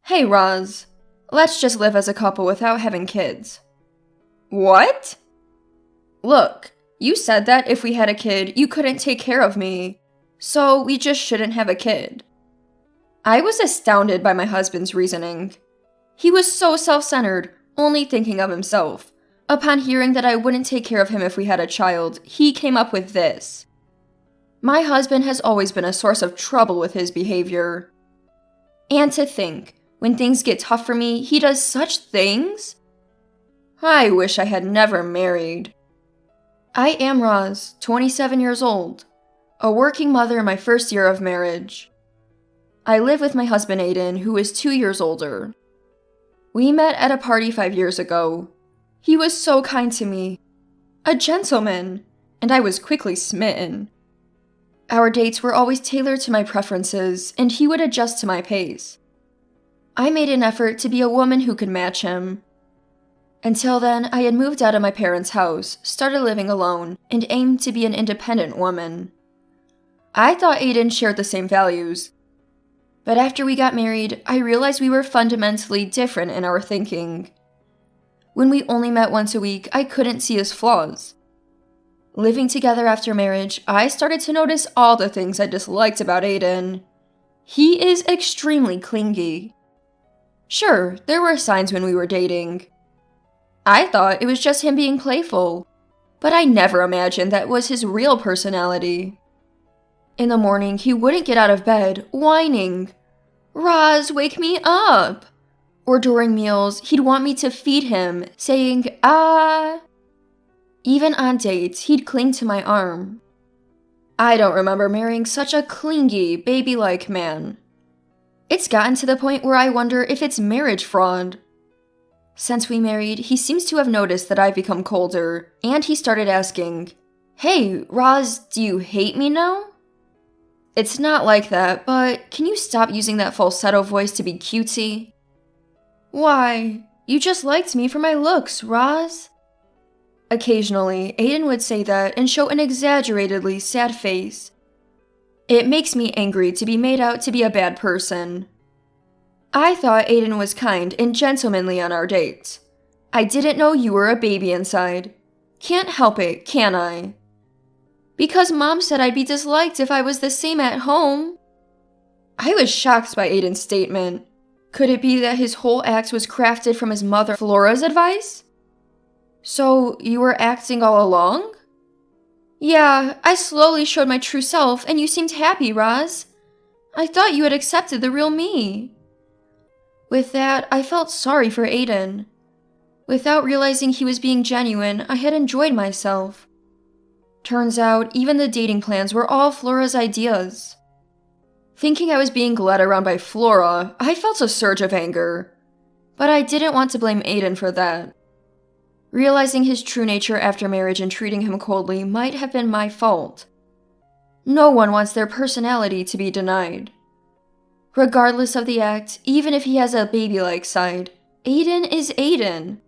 Hey, Roz. Let's just live as a couple without having kids. What? Look, you said that if we had a kid, you couldn't take care of me. So we just shouldn't have a kid. I was astounded by my husband's reasoning. He was so self-centered, only thinking of himself. Upon hearing that I wouldn't take care of him if we had a child, he came up with this. My husband has always been a source of trouble with his behavior. And to think, when things get tough for me, he does such things? I wish I had never married. I am Roz, 27 years old, a working mother in my first year of marriage. I live with my husband Aiden, who is 2 years older. We met at a party 5 years ago. He was so kind to me, a gentleman, and I was quickly smitten. Our dates were always tailored to my preferences, and he would adjust to my pace. I made an effort to be a woman who could match him. Until then, I had moved out of my parents' house, started living alone, and aimed to be an independent woman. I thought Aiden shared the same values. But after we got married, I realized we were fundamentally different in our thinking. When we only met once a week, I couldn't see his flaws. Living together after marriage, I started to notice all the things I disliked about Aiden. He is extremely clingy. Sure, there were signs when we were dating. I thought it was just him being playful, but I never imagined that was his real personality. In the morning, he wouldn't get out of bed, whining, "Roz, wake me up!" Or during meals, he'd want me to feed him, saying, "Ah." Even on dates, he'd cling to my arm. I don't remember marrying such a clingy, baby-like man. It's gotten to the point where I wonder if it's marriage fraud. Since we married, he seems to have noticed that I've become colder, and he started asking, "Hey, Roz, do you hate me now?" It's not like that, but can you stop using that falsetto voice to be cutesy? Why? You just liked me for my looks, Roz. Occasionally, Aiden would say that and show an exaggeratedly sad face. It makes me angry to be made out to be a bad person. I thought Aiden was kind and gentlemanly on our dates. I didn't know you were a baby inside. Can't help it, can I? Because Mom said I'd be disliked if I was the same at home. I was shocked by Aiden's statement. Could it be that his whole act was crafted from his mother Flora's advice? So, you were acting all along? Yeah, I slowly showed my true self and you seemed happy, Roz. I thought you had accepted the real me. With that, I felt sorry for Aiden. Without realizing he was being genuine, I had enjoyed myself. Turns out, even the dating plans were all Flora's ideas. Thinking I was being led around by Flora, I felt a surge of anger. But I didn't want to blame Aiden for that. Realizing his true nature after marriage and treating him coldly might have been my fault. No one wants their personality to be denied. Regardless of the act, even if he has a baby-like side, Aiden is Aiden.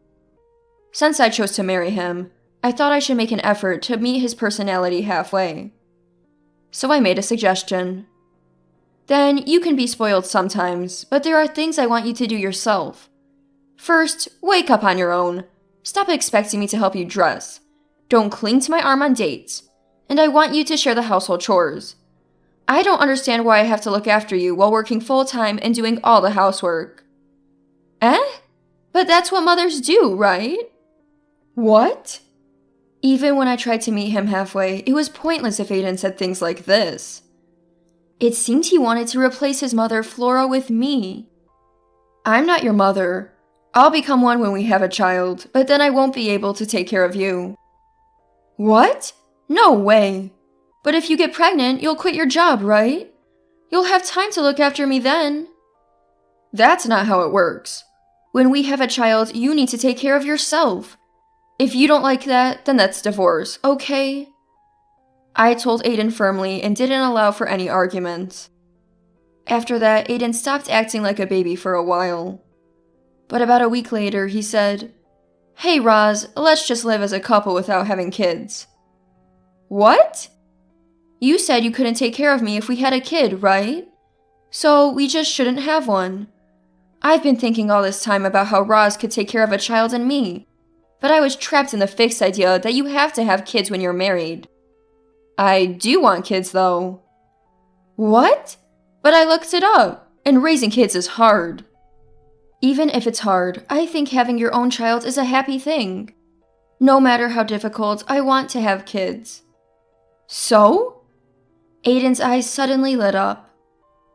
Since I chose to marry him, I thought I should make an effort to meet his personality halfway. So I made a suggestion. Then you can be spoiled sometimes, but there are things I want you to do yourself. First, wake up on your own. Stop expecting me to help you dress. Don't cling to my arm on dates. And I want you to share the household chores. I don't understand why I have to look after you while working full-time and doing all the housework. Eh? But that's what mothers do, right? What? Even when I tried to meet him halfway, it was pointless if Aiden said things like this. It seemed he wanted to replace his mother, Flora, with me. I'm not your mother. I'll become one when we have a child, but then I won't be able to take care of you. What? No way. But if you get pregnant, you'll quit your job, right? You'll have time to look after me then. That's not how it works. When we have a child, you need to take care of yourself. If you don't like that, then that's divorce, okay? I told Aiden firmly and didn't allow for any arguments. After that, Aiden stopped acting like a baby for a while. But about a week later, he said, "Hey, Roz, let's just live as a couple without having kids." What? You said you couldn't take care of me if we had a kid, right? So we just shouldn't have one. I've been thinking all this time about how Roz could take care of a child and me, but I was trapped in the fixed idea that you have to have kids when you're married. I do want kids, though. What? But I looked it up, and raising kids is hard. Even if it's hard, I think having your own child is a happy thing. No matter how difficult, I want to have kids. So? Aiden's eyes suddenly lit up.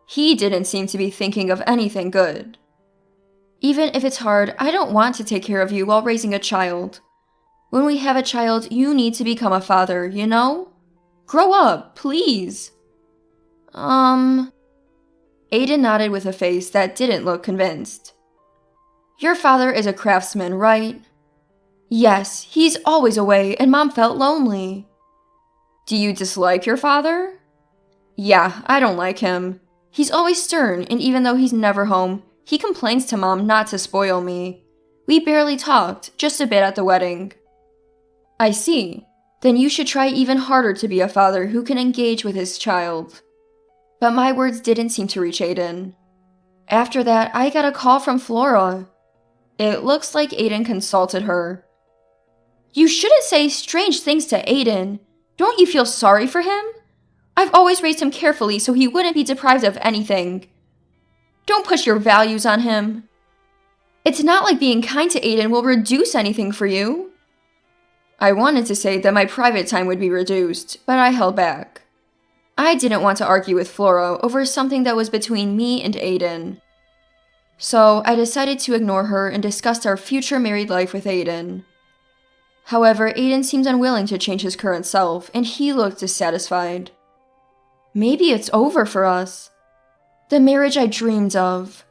He didn't seem to be thinking of anything good. Even if it's hard, I don't want to take care of you while raising a child. When we have a child, you need to become a father, you know? Grow up, please. Aiden nodded with a face that didn't look convinced. Your father is a craftsman, right? Yes, he's always away, and Mom felt lonely. Do you dislike your father? Yeah, I don't like him. He's always stern, and even though he's never home, he complains to Mom not to spoil me. We barely talked, just a bit at the wedding. I see. Then you should try even harder to be a father who can engage with his child. But my words didn't seem to reach Aiden. After that, I got a call from Flora. It looks like Aiden consulted her. You shouldn't say strange things to Aiden. Don't you feel sorry for him? I've always raised him carefully so he wouldn't be deprived of anything. Don't push your values on him. It's not like being kind to Aiden will reduce anything for you. I wanted to say that my private time would be reduced, but I held back. I didn't want to argue with Flora over something that was between me and Aiden. So I decided to ignore her and discussed our future married life with Aiden. However, Aiden seemed unwilling to change his current self, and he looked dissatisfied. Maybe it's over for us. The marriage I dreamed of.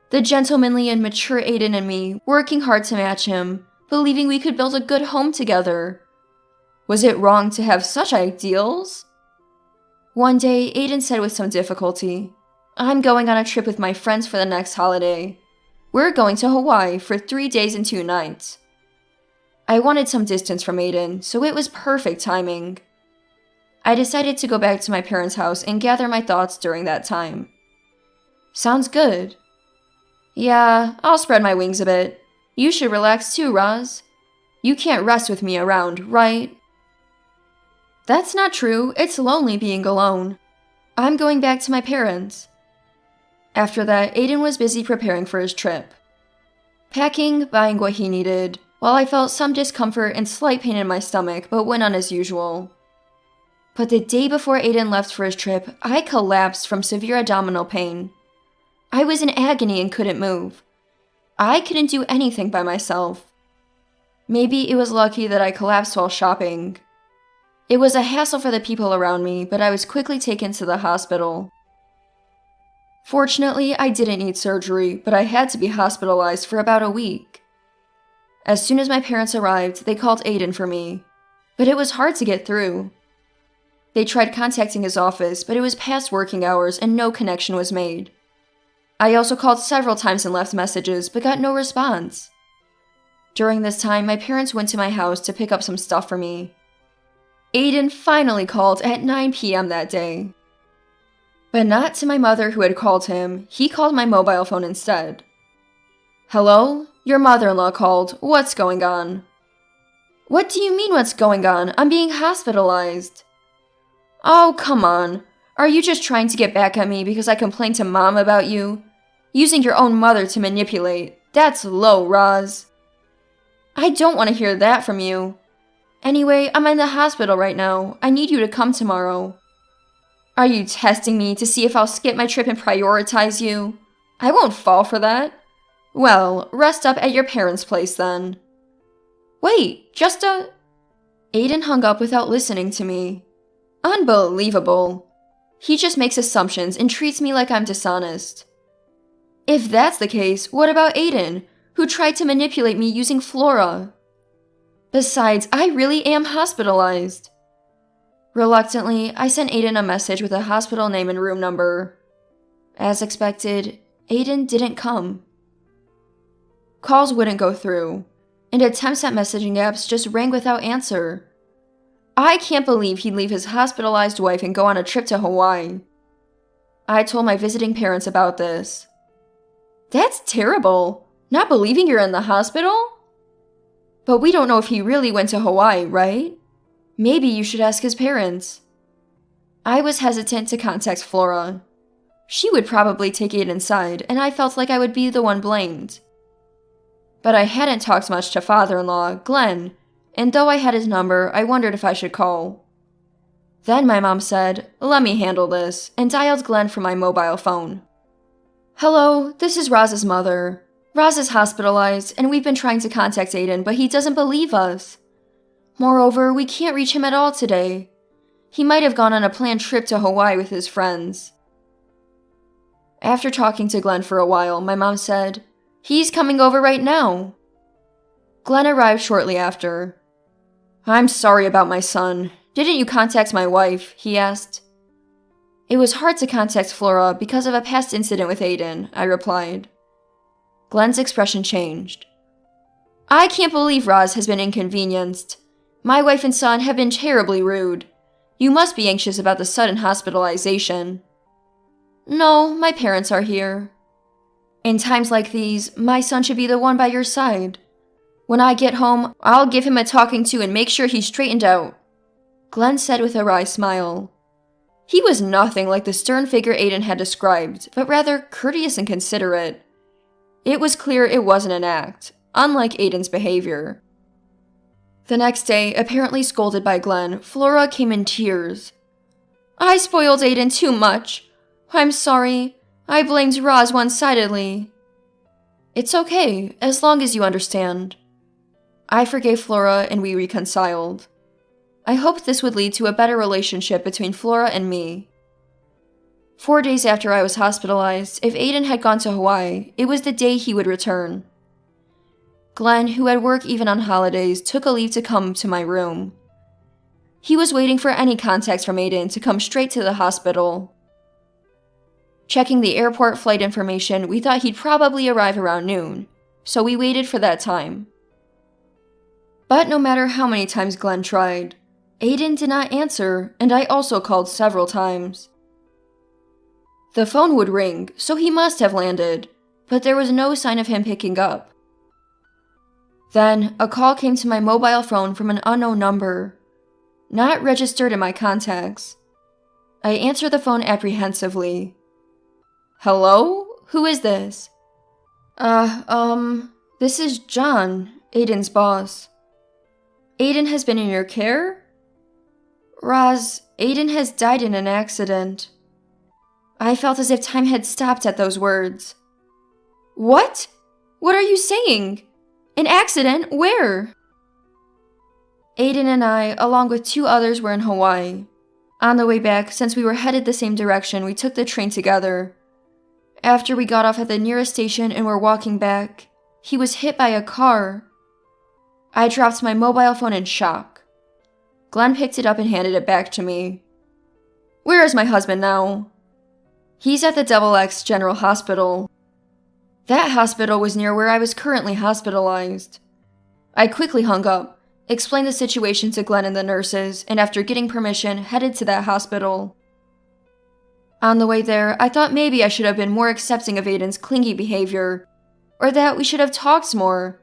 The gentlemanly and mature Aiden and me, working hard to match him, believing we could build a good home together. Was it wrong to have such ideals? One day, Aiden said with some difficulty, I'm going on a trip with my friends for the next holiday. We're going to Hawaii for 3 days and 2 nights. I wanted some distance from Aiden, so it was perfect timing. I decided to go back to my parents' house and gather my thoughts during that time. Sounds good. Yeah, I'll spread my wings a bit. You should relax too, Roz. You can't rest with me around, right? That's not true. It's lonely being alone. I'm going back to my parents. After that, Aiden was busy preparing for his trip. Packing, buying what he needed, while I felt some discomfort and slight pain in my stomach, but went on as usual. But the day before Aiden left for his trip, I collapsed from severe abdominal pain. I was in agony and couldn't move. I couldn't do anything by myself. Maybe it was lucky that I collapsed while shopping. It was a hassle for the people around me, but I was quickly taken to the hospital. Fortunately, I didn't need surgery, but I had to be hospitalized for about a week. As soon as my parents arrived, they called Aiden for me, but it was hard to get through. They tried contacting his office, but it was past working hours and no connection was made. I also called several times and left messages, but got no response. During this time, my parents went to my house to pick up some stuff for me. Aiden finally called at 9 p.m. that day. But not to my mother who had called him, he called my mobile phone instead. Hello? Your mother-in-law called. What's going on? What do you mean what's going on? I'm being hospitalized. Oh, come on. Are you just trying to get back at me because I complained to Mom about you? Using your own mother to manipulate. That's low, Roz. I don't want to hear that from you. Anyway, I'm in the hospital right now. I need you to come tomorrow. Are you testing me to see if I'll skip my trip and prioritize you? I won't fall for that. Well, rest up at your parents' place then. Wait, Aiden hung up without listening to me. Unbelievable. He just makes assumptions and treats me like I'm dishonest. If that's the case, what about Aiden, who tried to manipulate me using Flora? Besides, I really am hospitalized. Reluctantly, I sent Aiden a message with a hospital name and room number. As expected, Aiden didn't come. Calls wouldn't go through, and attempts at messaging apps just rang without answer. I can't believe he'd leave his hospitalized wife and go on a trip to Hawaii. I told my visiting parents about this. That's terrible. Not believing you're in the hospital? But we don't know if he really went to Hawaii, right? Maybe you should ask his parents. I was hesitant to contact Flora. She would probably take it inside, and I felt like I would be the one blamed. But I hadn't talked much to father-in-law, Glenn, and though I had his number, I wondered if I should call. Then my mom said, "Let me handle this," and dialed Glenn from my mobile phone. "Hello, this is Roz's mother. Roz is hospitalized, and we've been trying to contact Aiden, but he doesn't believe us. Moreover, we can't reach him at all today. He might have gone on a planned trip to Hawaii with his friends." After talking to Glenn for a while, my mom said, "He's coming over right now." Glenn arrived shortly after. "I'm sorry about my son. Didn't you contact my wife?" he asked. "It was hard to contact Flora because of a past incident with Aiden," I replied. Glenn's expression changed. "I can't believe Roz has been inconvenienced. My wife and son have been terribly rude. You must be anxious about the sudden hospitalization." "No, my parents are here." "In times like these, my son should be the one by your side. When I get home, I'll give him a talking to and make sure he's straightened out," Glenn said with a wry smile. He was nothing like the stern figure Aiden had described, but rather courteous and considerate. It was clear it wasn't an act, unlike Aiden's behavior. The next day, apparently scolded by Glenn, Flora came in tears. "I spoiled Aiden too much. I'm sorry. I blamed Roz one-sidedly." "It's okay, as long as you understand." I forgave Flora and we reconciled. I hoped this would lead to a better relationship between Flora and me. 4 days after I was hospitalized, if Aiden had gone to Hawaii, it was the day he would return. Glenn, who had work even on holidays, took a leave to come to my room. He was waiting for any contacts from Aiden to come straight to the hospital. Checking the airport flight information, we thought he'd probably arrive around noon, so we waited for that time. But no matter how many times Glenn tried, Aiden did not answer, and I also called several times. The phone would ring, so he must have landed, but there was no sign of him picking up. Then, a call came to my mobile phone from an unknown number, not registered in my contacts. I answered the phone apprehensively. "Hello? Who is this?" This is John, Aiden's boss." "Aiden has been in your care?" "Roz, Aiden has died in an accident." I felt as if time had stopped at those words. "What? What are you saying? An accident? Where?" Aiden and I, along with 2 others, were in Hawaii. On the way back, since we were headed the same direction, we took the train together. After we got off at the nearest station and were walking back, he was hit by a car. I dropped my mobile phone in shock. Glenn picked it up and handed it back to me. "Where is my husband now?" "He's at the XX General Hospital." That hospital was near where I was currently hospitalized. I quickly hung up, explained the situation to Glenn and the nurses, and after getting permission, headed to that hospital. On the way there, I thought maybe I should have been more accepting of Aiden's clingy behavior, or that we should have talked more.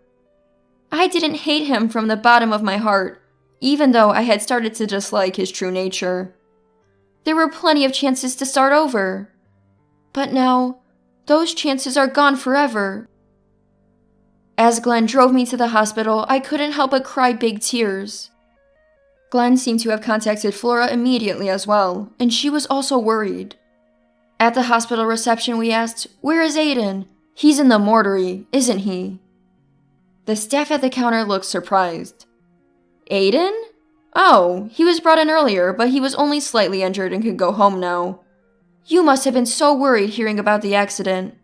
I didn't hate him from the bottom of my heart, even though I had started to dislike his true nature. There were plenty of chances to start over. But now, those chances are gone forever. As Glenn drove me to the hospital, I couldn't help but cry big tears. Glenn seemed to have contacted Flora immediately as well, and she was also worried. At the hospital reception, we asked, "Where is Aiden? He's in the mortuary, isn't he?" The staff at the counter looked surprised. "Aiden? Oh, he was brought in earlier, but he was only slightly injured and could go home now. You must have been so worried hearing about the accident.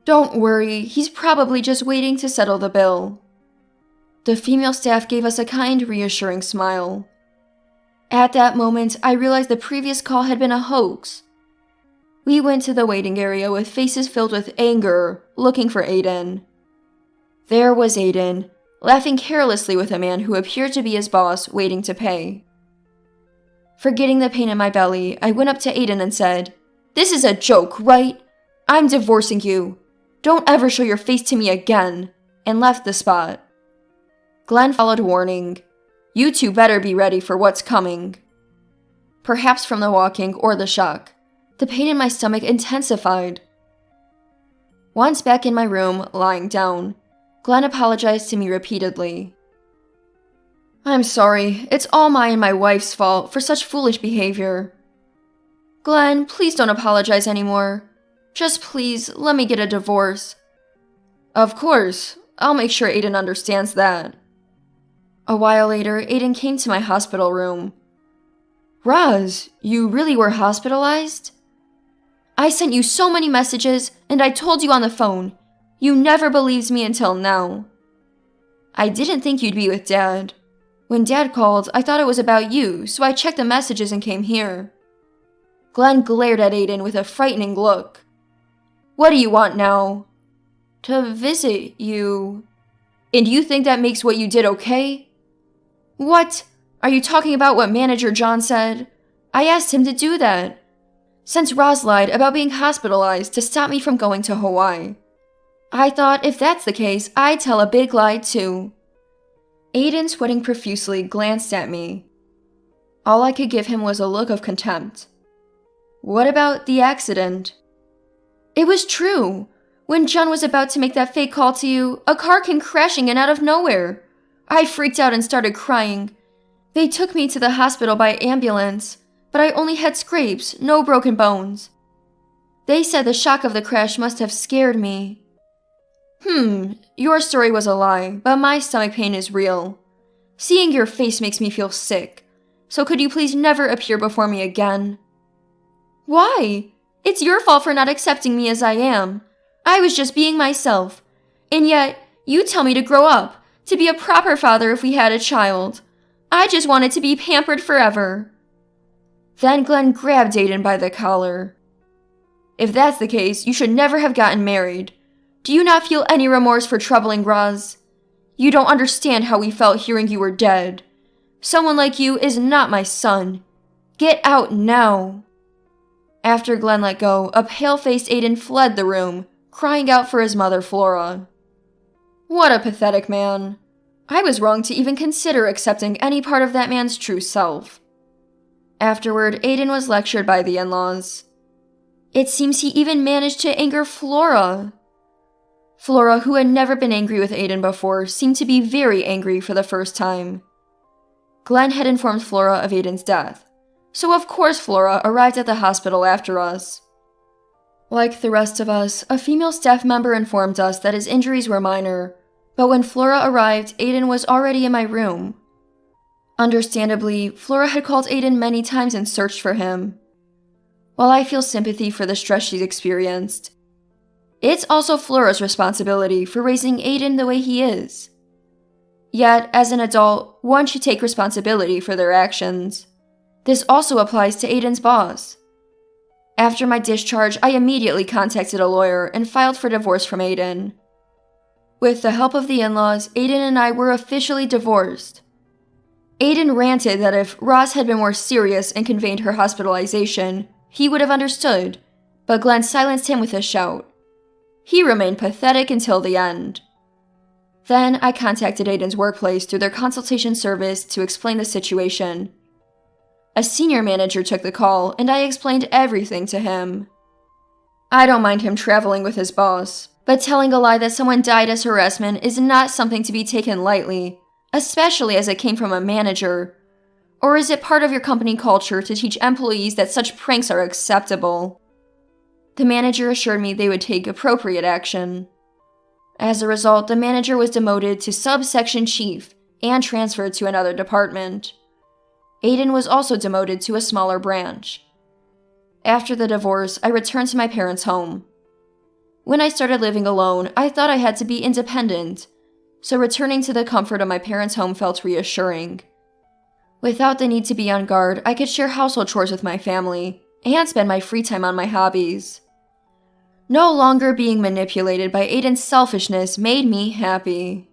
Don't worry, he's probably just waiting to settle the bill." The female staff gave us a kind, reassuring smile. At that moment, I realized the previous call had been a hoax. We went to the waiting area with faces filled with anger, looking for Aiden. There was Aiden, laughing carelessly with a man who appeared to be his boss, waiting to pay. Forgetting the pain in my belly, I went up to Aiden and said, "This is a joke, right? I'm divorcing you. Don't ever show your face to me again, and left the spot. Glenn followed, warning, you two better be ready for what's coming. Perhaps from the walking or the shock, the pain in my stomach intensified. Once back in my room, lying down, Glenn apologized to me repeatedly. I'm sorry, it's all my and my wife's fault for such foolish behavior. Glenn, please don't apologize anymore. Just please, let me get a divorce. Of course, I'll make sure Aiden understands that. A while later, Aiden came to my hospital room. Roz, you really were hospitalized? I sent you so many messages, and I told you on the phone. You never believed me until now. I didn't think you'd be with Dad. When Dad called, I thought it was about you, so I checked the messages and came here. Glenn glared at Aiden with a frightening look. What do you want now? To visit you. And you think that makes what you did okay? What? Are you talking about what Manager John said? I asked him to do that. Since Roz lied about being hospitalized to stop me from going to Hawaii. I thought if that's the case, I'd tell a big lie too. Aiden, sweating profusely, glanced at me. All I could give him was a look of contempt. What about the accident? It was true. When John was about to make that fake call to you, a car came crashing in out of nowhere. I freaked out and started crying. They took me to the hospital by ambulance, but I only had scrapes, no broken bones. They said the shock of the crash must have scared me. Your story was a lie, but my stomach pain is real. Seeing your face makes me feel sick, so could you please never appear before me again? Why? It's your fault for not accepting me as I am. I was just being myself. And yet, you tell me to grow up, to be a proper father if we had a child. I just wanted to be pampered forever. Then Glenn grabbed Aiden by the collar. If that's the case, you should never have gotten married. Do you not feel any remorse for troubling Roz? You don't understand how we felt hearing you were dead. Someone like you is not my son. Get out now. After Glenn let go, a pale-faced Aiden fled the room, crying out for his mother, Flora. What a pathetic man. I was wrong to even consider accepting any part of that man's true self. Afterward, Aiden was lectured by the in-laws. It seems he even managed to anger Flora. Flora, who had never been angry with Aiden before, seemed to be very angry for the first time. Glenn had informed Flora of Aiden's death, so of course Flora arrived at the hospital after us. Like the rest of us, a female staff member informed us that his injuries were minor, but when Flora arrived, Aiden was already in my room. Understandably, Flora had called Aiden many times and searched for him. While I feel sympathy for the stress she's experienced, it's also Flora's responsibility for raising Aiden the way he is. Yet, as an adult, one should take responsibility for their actions. This also applies to Aiden's boss. After my discharge, I immediately contacted a lawyer and filed for divorce from Aiden. With the help of the in-laws, Aiden and I were officially divorced. Aiden ranted that if Roz had been more serious and conveyed her hospitalization, he would have understood, but Glenn silenced him with a shout. He remained pathetic until the end. Then I contacted Aiden's workplace through their consultation service to explain the situation. A senior manager took the call, and I explained everything to him. I don't mind him traveling with his boss, but telling a lie that someone died as harassment is not something to be taken lightly, especially as it came from a manager. Or is it part of your company culture to teach employees that such pranks are acceptable? The manager assured me they would take appropriate action. As a result, the manager was demoted to subsection chief and transferred to another department. Aiden was also demoted to a smaller branch. After the divorce, I returned to my parents' home. When I started living alone, I thought I had to be independent, so returning to the comfort of my parents' home felt reassuring. Without the need to be on guard, I could share household chores with my family and spend my free time on my hobbies. No longer being manipulated by Aiden's selfishness made me happy.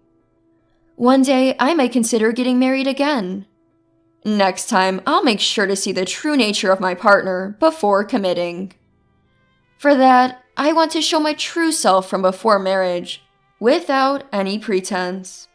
One day, I might consider getting married again. Next time, I'll make sure to see the true nature of my partner before committing. For that, I want to show my true self from before marriage, without any pretense.